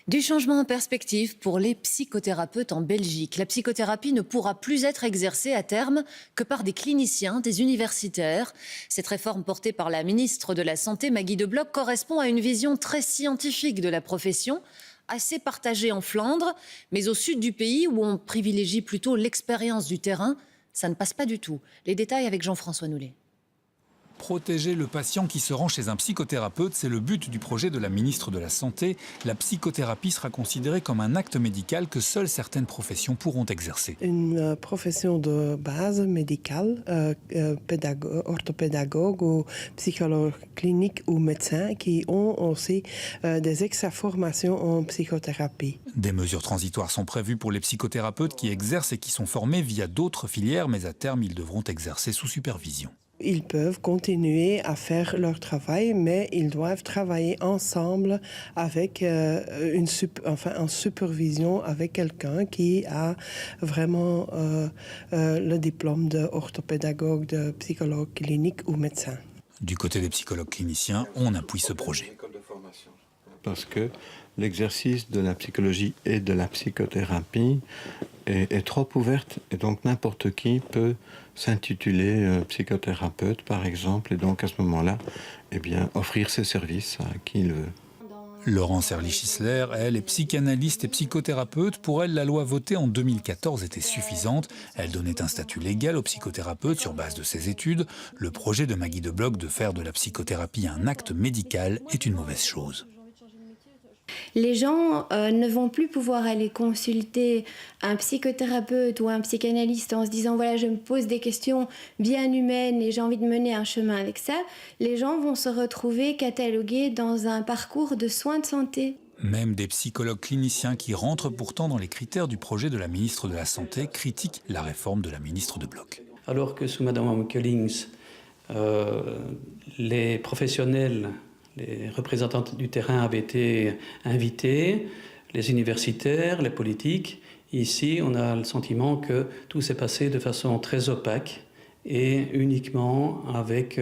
Du changement en perspective pour les psychothérapeutes en Belgique. La psychothérapie ne pourra plus être exercée à terme que par des cliniciens, des universitaires. Cette réforme portée par la ministre de la Santé, Maggie De Block, correspond à une vision très scientifique de la profession, assez partagée en Flandre, mais au sud du pays où on privilégie plutôt l'expérience du terrain, ça ne passe pas du tout. Les détails avec Jean-François Noulet. Protéger le patient qui se rend chez un psychothérapeute, c'est le but du projet de la ministre de la Santé. La psychothérapie sera considérée comme un acte médical que seules certaines professions pourront exercer. Une profession de base médicale, orthopédagogue ou psychologue clinique ou médecin qui ont aussi des extra formations en psychothérapie. Des mesures transitoires sont prévues pour les psychothérapeutes qui exercent et qui sont formés via d'autres filières, mais à terme, ils devront exercer sous supervision. Ils peuvent continuer à faire leur travail, mais ils doivent travailler ensemble avec en supervision avec quelqu'un qui a vraiment le diplôme d'orthopédagogue, de psychologue clinique ou médecin. Du côté des psychologues cliniciens, on appuie ce projet. Parce que l'exercice de la psychologie et de la psychothérapie est trop ouverte et donc n'importe qui peut s'intituler psychothérapeute par exemple et donc à ce moment-là offrir ses services à qui le veut. Laurence Ehrlich-Schisler, elle, est psychanalyste et psychothérapeute. Pour elle, la loi votée en 2014 était suffisante. Elle donnait un statut légal aux psychothérapeutes sur base de ses études. Le projet de Maggie De Block de faire de la psychothérapie un acte médical est une mauvaise chose. Les gens ne vont plus pouvoir aller consulter un psychothérapeute ou un psychanalyste en se disant voilà, je me pose des questions bien humaines et j'ai envie de mener un chemin avec ça. Les gens vont se retrouver catalogués dans un parcours de soins de santé. Même des psychologues cliniciens qui rentrent pourtant dans les critères du projet de la ministre de la Santé critiquent la réforme de la ministre De Block. Alors que sous Mme Collings, les professionnels, les représentants du terrain avaient été invités, les universitaires, les politiques. Ici, on a le sentiment que tout s'est passé de façon très opaque et uniquement avec,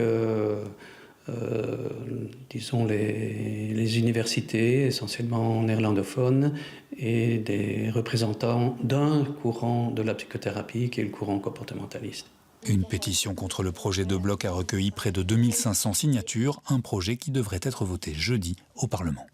disons, les universités, essentiellement néerlandophones, et des représentants d'un courant de la psychothérapie qui est le courant comportementaliste. Une pétition contre le projet De Block a recueilli près de 2500 signatures, un projet qui devrait être voté jeudi au Parlement.